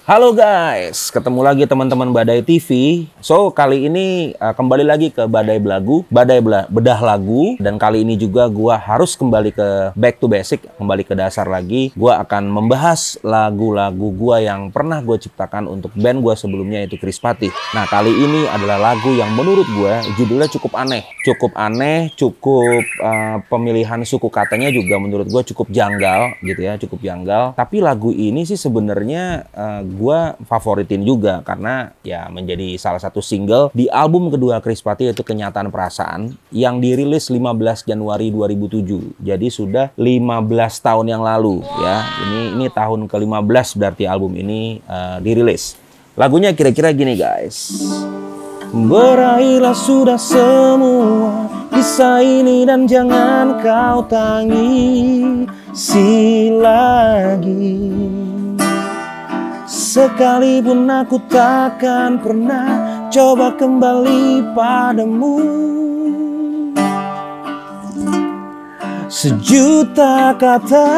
Halo guys, ketemu lagi teman-teman Badai TV. So, kali ini kembali lagi ke Badai Belagu, Bedah Lagu. Dan kali ini juga gua harus kembali ke back to basic, kembali ke dasar lagi. Gua akan membahas lagu-lagu gua yang pernah gua ciptakan untuk band gua sebelumnya, yaitu Chris Patih. Nah, kali ini adalah lagu yang menurut gua judulnya cukup aneh. Pemilihan suku katanya juga menurut gua cukup janggal gitu ya, cukup janggal. Tapi lagu ini sih sebenarnya gue favoritin juga karena ya menjadi salah satu single di album kedua Chris Patih, yaitu Kenyataan Perasaan, yang dirilis 15 Januari 2007. Jadi sudah 15 tahun yang lalu ya. Ini tahun ke-15 berarti album ini dirilis. Lagunya kira-kira gini guys. Berakhirlah sudah semua kisah ini dan jangan kau tangisi lagi. Sekalipun aku takkan pernah coba kembali padamu. Sejuta kata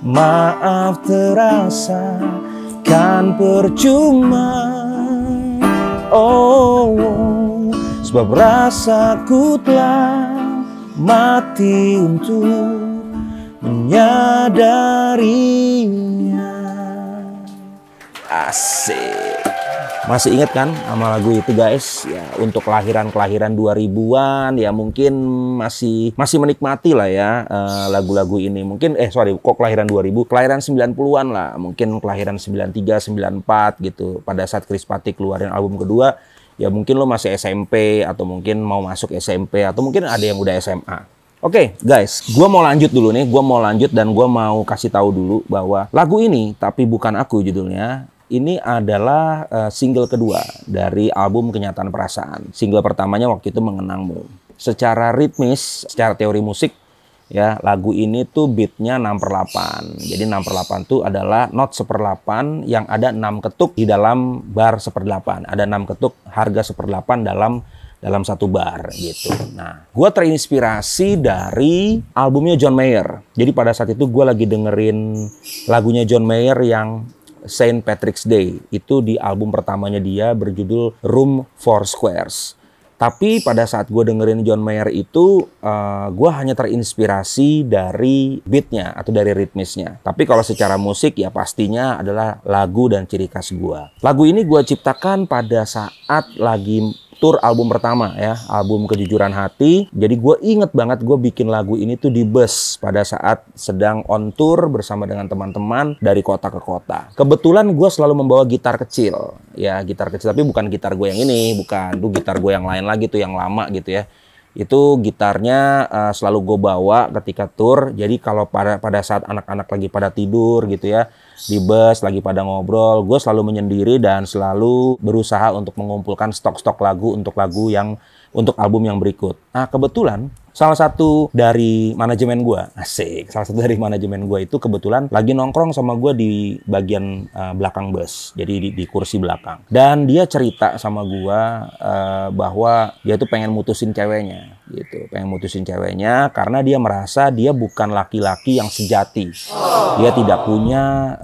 maaf terasa kan percuma. Oh, sebab rasaku telah mati untuk menyadarinya. Asik. Masih ingat kan sama lagu itu guys? Ya, untuk kelahiran 2000-an ya mungkin masih menikmati lah ya lagu-lagu ini. Mungkin kok kelahiran 2000? Kelahiran 90-an lah. Mungkin kelahiran 93, 94 gitu. Pada saat Chris Patih keluarin album kedua, ya mungkin lo masih SMP atau mungkin mau masuk SMP atau mungkin ada yang udah SMA. Oke, guys, gue mau lanjut dulu nih. Gue mau lanjut dan gue mau kasih tahu dulu bahwa lagu ini, Tapi Bukan Aku judulnya, ini adalah single kedua dari album Kenyataan Perasaan. Single pertamanya waktu itu Mengenangmu. Secara ritmis, secara teori musik, ya lagu ini tuh beatnya 6/8. Jadi 6/8 tuh adalah not 1/8 yang ada 6 ketuk di dalam bar 1/8. Ada 6 ketuk harga 1/8 dalam satu bar gitu. Nah, gue terinspirasi dari albumnya John Mayer. Jadi pada saat itu gue lagi dengerin lagunya John Mayer yang Saint Patrick's Day. Itu di album pertamanya dia berjudul Room for Squares. Tapi pada saat gue dengerin John Mayer itu, gue hanya terinspirasi dari beatnya atau dari ritmisnya. Tapi kalau secara musik ya pastinya adalah lagu dan ciri khas gue. Lagu ini gue ciptakan pada saat lagi tour album pertama ya, album Kejujuran Hati. Jadi gue inget banget gue bikin lagu ini tuh di bus pada saat sedang on tour bersama dengan teman-teman dari kota ke kota. Kebetulan gue selalu membawa gitar kecil, ya gitar kecil, tapi bukan gitar gue yang ini, bukan, itu gitar gue yang lain lagi tuh, yang lama gitu ya. Itu gitarnya selalu gue bawa ketika tour. Jadi kalau pada saat anak-anak lagi pada tidur gitu ya, di bus lagi pada ngobrol, gue selalu menyendiri dan selalu berusaha untuk mengumpulkan stok-stok lagu untuk album yang berikut. Nah, kebetulan salah satu dari manajemen gue, itu kebetulan lagi nongkrong sama gue di bagian belakang bus, jadi di kursi belakang. Dan dia cerita sama gue bahwa dia tuh pengen mutusin ceweknya, gitu. Pengen mutusin ceweknya karena dia merasa dia bukan laki-laki yang sejati. Dia tidak punya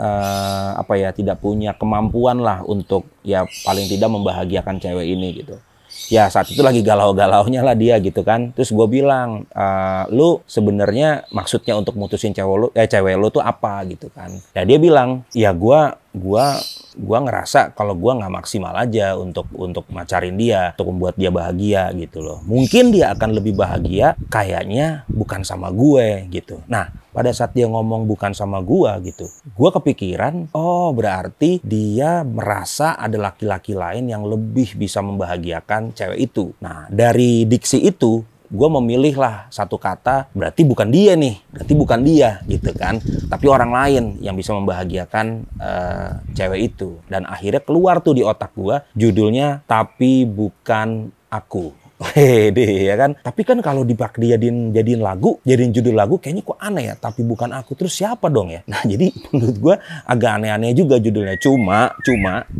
tidak punya kemampuan lah untuk ya paling tidak membahagiakan cewek ini gitu. Ya saat itu lagi galau-galaunya lah dia gitu kan. Terus gue bilang, lu sebenarnya maksudnya untuk mutusin cewek lu tuh apa gitu kan. Ya dia bilang, ya gua ngerasa kalau gua nggak maksimal aja untuk macarin dia, untuk membuat dia bahagia gitu loh. Mungkin dia akan lebih bahagia kayaknya bukan sama gue gitu. Nah, pada saat dia ngomong bukan sama gua gitu, gua kepikiran, oh berarti dia merasa ada laki-laki lain yang lebih bisa membahagiakan cewek itu. Nah, dari diksi itu, gue memilih lah satu kata, berarti bukan dia nih, berarti bukan dia gitu kan, tapi orang lain yang bisa membahagiakan cewek itu. Dan akhirnya keluar tuh di otak gue judulnya Tapi Bukan Aku Hede, ya kan? Tapi kan kalau jadiin lagu, jadiin judul lagu, kayaknya kok aneh ya. Tapi bukan aku, terus siapa dong ya? Nah, jadi menurut gue agak aneh-aneh juga judulnya. Cuma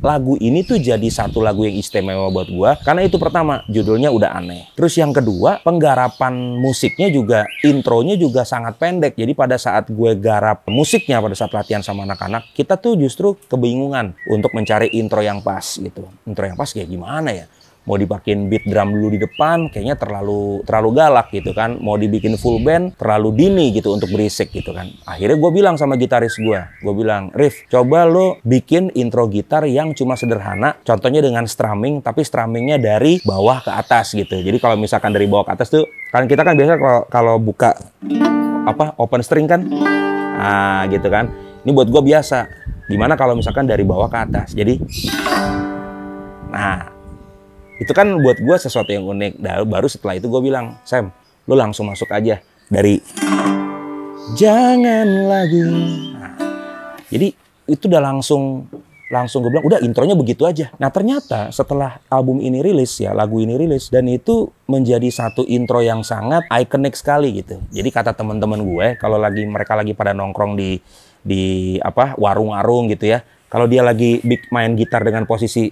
lagu ini tuh jadi satu lagu yang istimewa buat gue. Karena itu pertama, judulnya udah aneh. Terus yang kedua, penggarapan musiknya juga, intronya juga sangat pendek. Jadi pada saat gue garap musiknya, pada saat latihan sama anak-anak, kita tuh justru kebingungan untuk mencari intro yang pas gitu. Intro yang pas kayak gimana ya? Mau dipakein beat drum dulu di depan, kayaknya terlalu galak gitu kan. Mau dibikin full band, terlalu dini gitu untuk berisik gitu kan. Akhirnya gue bilang sama gitaris gue bilang, Rif, coba lo bikin intro gitar yang cuma sederhana. Contohnya dengan strumming, tapi strummingnya dari bawah ke atas gitu. Jadi kalau misalkan dari bawah ke atas tuh, kan kita kan biasa kalau buka open string kan, nah gitu kan. Ini buat gue biasa. Gimana kalau misalkan dari bawah ke atas? Jadi, nah. Itu kan buat gue sesuatu yang unik. Baru setelah itu gue bilang, Sam, lo langsung masuk aja dari jangan lagi. Nah, jadi itu udah langsung gue bilang, udah intronya begitu aja. Nah ternyata setelah album ini rilis ya, lagu ini rilis, dan itu menjadi satu intro yang sangat ikonik sekali gitu. Jadi kata teman-teman gue, kalau mereka lagi pada nongkrong di warung-warung gitu ya, kalau dia lagi main gitar dengan posisi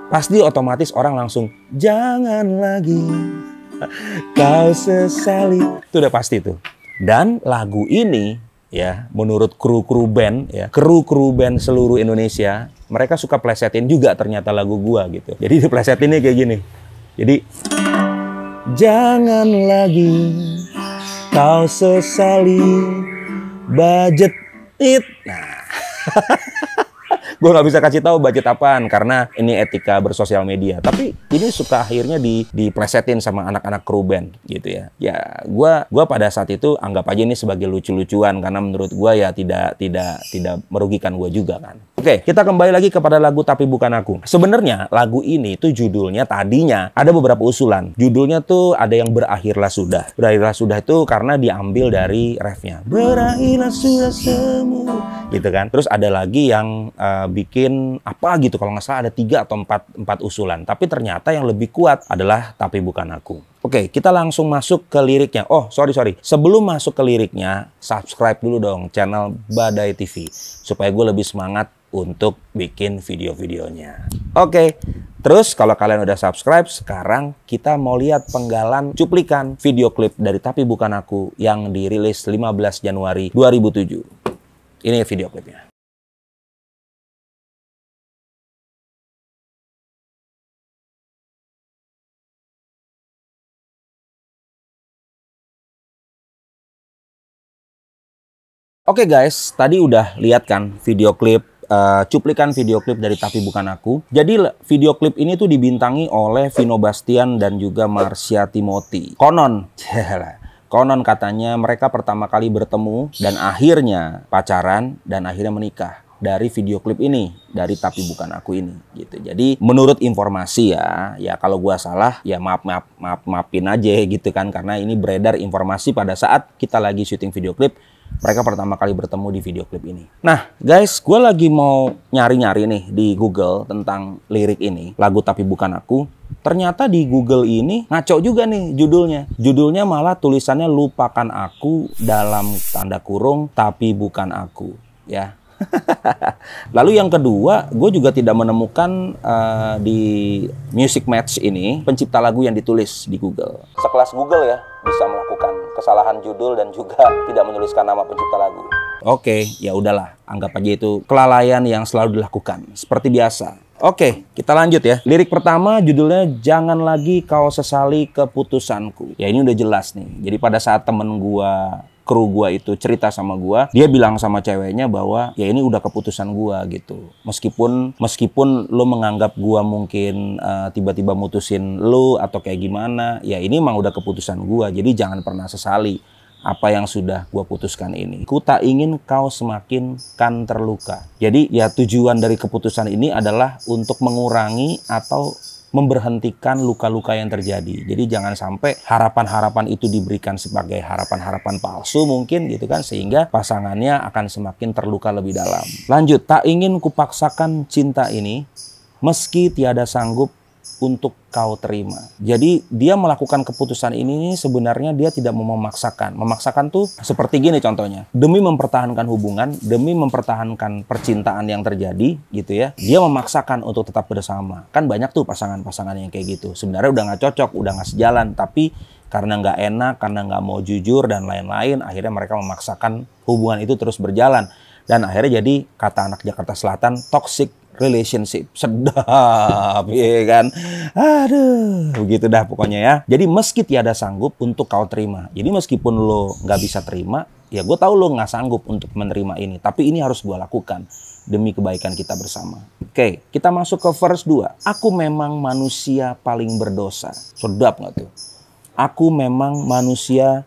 pasti otomatis orang langsung jangan lagi kau sesali. Itu udah pasti tuh. Dan lagu ini ya, menurut kru band ya, kru band seluruh Indonesia, mereka suka plesetin juga ternyata lagu gua gitu. Jadi diplesetinnya kayak gini. Jadi jangan lagi kau sesali budget it. Nah. Gue nggak bisa kasih tahu budget apaan karena ini etika bersosial media. Tapi ini suka akhirnya diplesetin sama anak-anak kru band gitu ya. Ya gue pada saat itu anggap aja ini sebagai lucu-lucuan karena menurut gue ya tidak merugikan gue juga kan. Oke, kita kembali lagi kepada lagu Tapi Bukan Aku. Sebenarnya lagu ini tuh judulnya tadinya ada beberapa usulan. Judulnya tuh ada yang Berakhirlah Sudah. Berakhirlah Sudah itu karena diambil dari refnya. Berakhirlah sudah semua gitu kan. Terus ada lagi yang bikin apa gitu, kalau nggak salah ada 3 atau 4 usulan. Tapi ternyata yang lebih kuat adalah Tapi Bukan Aku. Oke, kita langsung masuk ke liriknya. Oh, sorry. Sebelum masuk ke liriknya, subscribe dulu dong channel Badai TV. Supaya gue lebih semangat untuk bikin video-videonya. Oke, terus kalau kalian udah subscribe, sekarang kita mau lihat penggalan cuplikan video klip dari Tapi Bukan Aku yang dirilis 15 Januari 2007. Ini video klipnya. Oke guys, tadi udah lihat kan video klip, cuplikan video klip dari Tapi Bukan Aku. Jadi video klip ini tuh dibintangi oleh Vino Bastian dan juga Marsha Timothy. Konon katanya mereka pertama kali bertemu dan akhirnya pacaran dan akhirnya menikah dari video klip ini, dari Tapi Bukan Aku ini gitu. Jadi menurut informasi ya kalau gua salah ya maafin aja gitu kan, karena ini beredar informasi pada saat kita lagi syuting video klip. Mereka pertama kali bertemu di video klip ini. Nah guys, gue lagi mau nyari-nyari nih di Google tentang lirik ini, lagu Tapi Bukan Aku. Ternyata di Google ini ngaco juga nih judulnya. Judulnya malah tulisannya Lupakan Aku dalam tanda kurung Tapi Bukan Aku ya. Lalu yang kedua, gue juga tidak menemukan di Music Match ini pencipta lagu yang ditulis di Google. Sekelas Google ya bisa melakukan kesalahan judul dan juga tidak menuliskan nama pencipta lagu. Oke, ya udahlah, anggap aja itu kelalaian yang selalu dilakukan seperti biasa. Oke, kita lanjut ya. Lirik pertama judulnya Jangan Lagi Kau Sesali Keputusanku. Ya ini udah jelas nih. Jadi pada saat temen gua, kru gua itu cerita sama gua, dia bilang sama ceweknya bahwa ya ini udah keputusan gua gitu. Meskipun lo menganggap gua mungkin tiba-tiba mutusin lo atau kayak gimana, ya ini emang udah keputusan gua. Jadi jangan pernah sesali apa yang sudah gua putuskan ini. Ku tak ingin kau semakin kan terluka. Jadi ya tujuan dari keputusan ini adalah untuk mengurangi atau memberhentikan luka-luka yang terjadi. Jadi jangan sampai harapan-harapan itu diberikan sebagai harapan-harapan palsu mungkin gitu kan, sehingga pasangannya akan semakin terluka lebih dalam. Lanjut, tak ingin kupaksakan cinta ini meski tiada sanggup untuk kau terima. Jadi dia melakukan keputusan ini sebenarnya dia tidak mau memaksakan. Memaksakan tuh seperti gini contohnya. Demi mempertahankan hubungan, demi mempertahankan percintaan yang terjadi gitu ya. Dia memaksakan untuk tetap bersama. Kan banyak tuh pasangan-pasangan yang kayak gitu. Sebenarnya udah nggak cocok, udah nggak sejalan. Tapi karena nggak enak, karena nggak mau jujur dan lain-lain, akhirnya mereka memaksakan hubungan itu terus berjalan. Dan akhirnya jadi kata anak Jakarta Selatan, toxic relationship. Sedap, ya kan? Aduh, begitu dah pokoknya ya. Jadi meski tiada sanggup untuk kau terima. Jadi meskipun lo nggak bisa terima, ya gue tahu lo nggak sanggup untuk menerima ini. Tapi ini harus gue lakukan demi kebaikan kita bersama. Oke, kita masuk ke verse 2. Aku memang manusia paling berdosa. Sedap nggak tuh? Aku memang manusia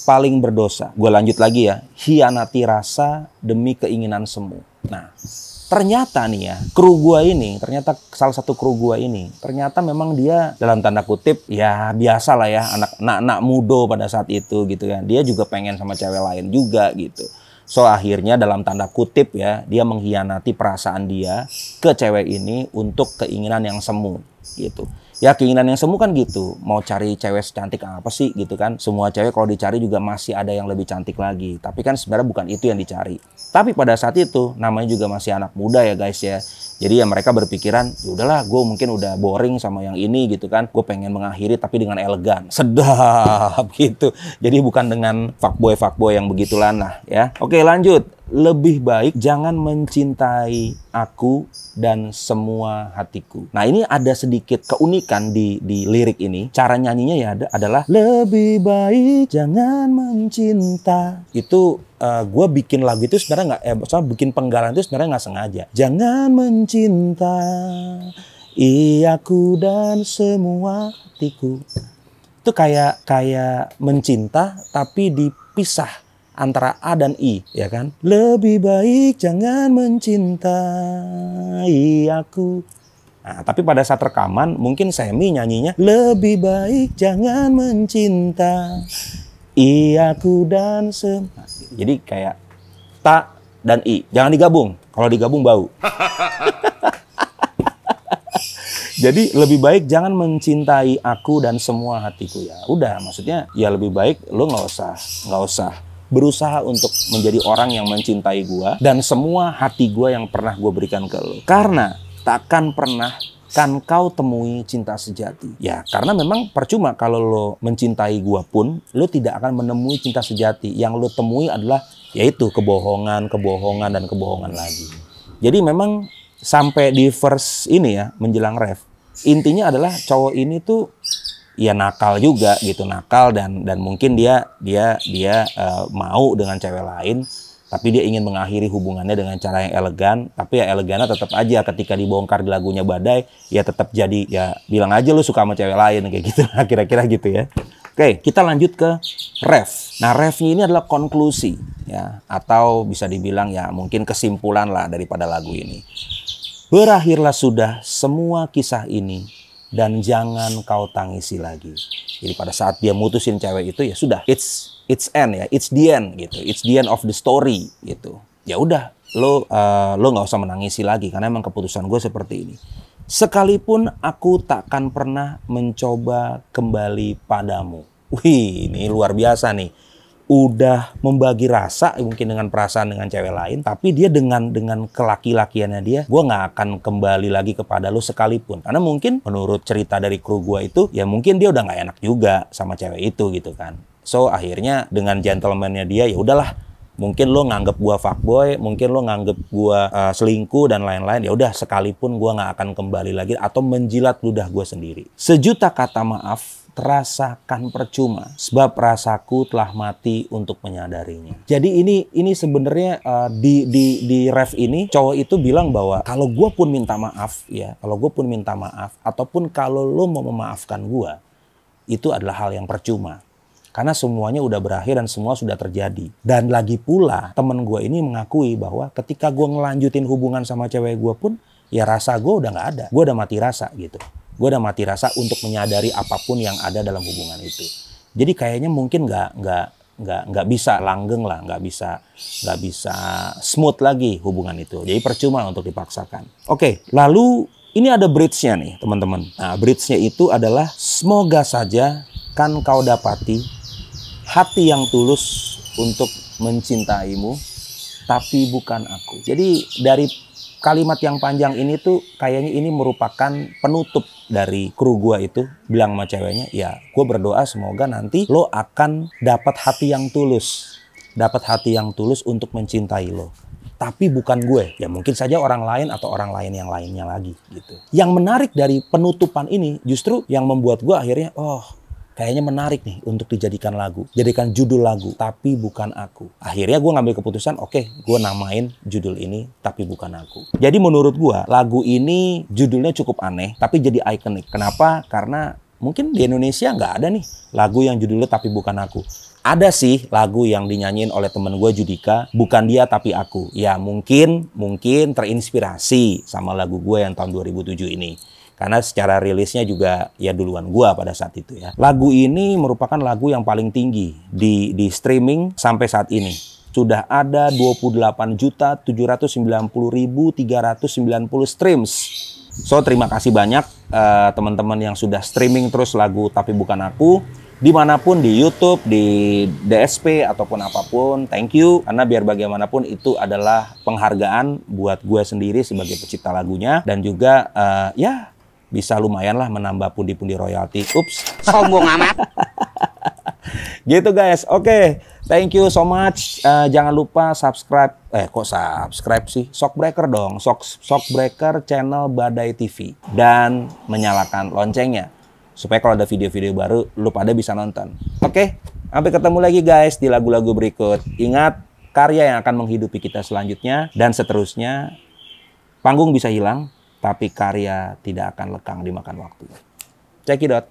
paling berdosa. Gue lanjut lagi ya. Hianati rasa demi keinginan semu. Nah, ternyata nih ya, kru gua ini, ternyata salah satu kru gua ini, ternyata memang dia dalam tanda kutip, ya biasa lah ya, anak muda pada saat itu gitu kan. Dia juga pengen sama cewek lain juga gitu. So akhirnya dalam tanda kutip ya, dia mengkhianati perasaan dia ke cewek ini untuk keinginan yang semu gitu. Ya keinginan yang semu kan gitu, mau cari cewek secantik apa sih gitu kan. Semua cewek kalau dicari juga masih ada yang lebih cantik lagi. Tapi kan sebenarnya bukan itu yang dicari. Tapi pada saat itu namanya juga masih anak muda ya guys ya. Jadi ya mereka berpikiran, ya udahlah gue mungkin udah boring sama yang ini gitu kan. Gue pengen mengakhiri tapi dengan elegan. Sedap gitu. Jadi bukan dengan fuckboy yang begitulah nah ya. Oke lanjut. Lebih baik jangan mencintai aku dan semua hatiku. Nah ini ada sedikit keunikan di lirik ini. Cara nyanyinya ya adalah lebih baik jangan mencinta. Itu gue bikin lagu itu sebenarnya nggak, bikin penggalan itu sebenarnya nggak sengaja. Jangan mencinta aku dan semua hatiku. Itu kayak mencinta tapi dipisah antara A dan I, ya kan? Lebih baik jangan mencintai aku. Nah, tapi pada saat rekaman mungkin Semi nyanyinya lebih baik jangan mencintai aku dan semua. Jadi kayak ta dan I, jangan digabung. Kalau digabung bau. Jadi lebih baik jangan mencintai aku dan semua hatiku ya. Udah, maksudnya ya lebih baik lo nggak usah berusaha untuk menjadi orang yang mencintai gua dan semua hati gua yang pernah gua berikan ke lo. Karena takkan pernah kan kau temui cinta sejati. Ya, karena memang percuma kalau lo mencintai gua pun, lo tidak akan menemui cinta sejati. Yang lo temui adalah yaitu kebohongan dan kebohongan lagi. Jadi memang sampai di verse ini ya, menjelang ref, intinya adalah cowok ini tuh ya nakal juga gitu, nakal dan mungkin dia mau dengan cewek lain, tapi dia ingin mengakhiri hubungannya dengan cara yang elegan. Tapi ya elegannya tetap aja ketika dibongkar di lagunya Badai, ya tetap jadi ya bilang aja lu suka sama cewek lain kayak gitu lah, kira-kira gitu ya. Oke, kita lanjut ke ref. Nah, refnya ini adalah konklusi ya, atau bisa dibilang ya mungkin kesimpulan lah daripada lagu ini. Berakhirlah sudah semua kisah ini dan jangan kau tangisi lagi. Jadi pada saat dia mutusin cewek itu ya sudah, it's end ya, it's the end gitu, it's the end of the story gitu. Ya udah, lo nggak usah menangisi lagi karena emang keputusan gue seperti ini. Sekalipun aku takkan pernah mencoba kembali padamu. Wih, ini luar biasa nih. Udah membagi rasa mungkin dengan perasaan dengan cewek lain, tapi dia dengan kelaki-lakiannya dia, gue nggak akan kembali lagi kepada lo sekalipun. Karena mungkin menurut cerita dari kru gue itu, ya mungkin dia udah nggak enak juga sama cewek itu gitu kan. So akhirnya dengan gentleman-nya dia, ya udahlah. Mungkin lo nganggep gue fuckboy, mungkin lo nganggep gue selingkuh dan lain-lain. Ya udah, sekalipun gue nggak akan kembali lagi atau menjilat ludah gue sendiri. Sejuta kata maaf terasakan percuma sebab rasaku telah mati untuk menyadarinya. Jadi ini sebenarnya di ref ini cowok itu bilang bahwa kalau gue pun minta maaf ya, kalau gue pun minta maaf ataupun kalau lo mau memaafkan gue, itu adalah hal yang percuma. Karena semuanya udah berakhir dan semua sudah terjadi. Dan lagi pula temen gue ini mengakui bahwa ketika gue ngelanjutin hubungan sama cewek gue pun, ya rasa gue udah nggak ada. Gue udah mati rasa gitu. Gue udah mati rasa untuk menyadari apapun yang ada dalam hubungan itu. Jadi kayaknya mungkin nggak bisa langgeng lah, nggak bisa smooth lagi hubungan itu. Jadi percuma untuk dipaksakan. Oke, lalu Ini ada bridge-nya nih, teman-teman. Nah, bridge-nya itu adalah semoga saja kan kau dapati hati yang tulus untuk mencintaimu, tapi bukan aku. Jadi dari kalimat yang panjang ini tuh kayaknya ini merupakan penutup dari kru gua itu bilang sama ceweknya, ya gua berdoa semoga nanti lo akan dapat hati yang tulus. Dapat hati yang tulus untuk mencintai lo. Tapi bukan gue. Ya mungkin saja orang lain atau orang lain yang lainnya lagi gitu. Yang menarik dari penutupan ini justru yang membuat gue akhirnya, oh kayaknya menarik nih untuk dijadikan lagu. Jadikan judul lagu, tapi bukan aku. Akhirnya gue ngambil keputusan, oke, gue namain judul ini, tapi bukan aku. Jadi menurut gue, lagu ini judulnya cukup aneh, tapi jadi ikonik. Kenapa? Karena mungkin di Indonesia nggak ada nih lagu yang judulnya tapi bukan aku. Ada sih lagu yang dinyanyiin oleh temen gue Judika, bukan dia tapi aku. Ya mungkin terinspirasi sama lagu gue yang tahun 2007 ini. Karena secara rilisnya juga ya duluan gue pada saat itu ya. Lagu ini merupakan lagu yang paling tinggi di streaming sampai saat ini. Sudah ada 28.790.390 streams. So terima kasih banyak teman-teman yang sudah streaming terus lagu Tapi Bukan Aku. Dimanapun, di YouTube, di DSP, ataupun apapun, thank you. Karena biar bagaimanapun itu adalah penghargaan buat gue sendiri sebagai pencipta lagunya. Dan juga ya bisa lumayan lah menambah pundi-pundi royalti. Ups. Sombong amat. Gitu guys, oke. Thank you so much. Jangan lupa subscribe. Kok subscribe sih? Shockbreaker dong. Shockbreaker channel Badai TV. Dan menyalakan loncengnya. Supaya kalau ada video-video baru, lu pada bisa nonton. Oke, sampai ketemu lagi guys di lagu-lagu berikut. Ingat, karya yang akan menghidupi kita selanjutnya dan seterusnya. Panggung bisa hilang, tapi karya tidak akan lekang dimakan waktu. Cekidot.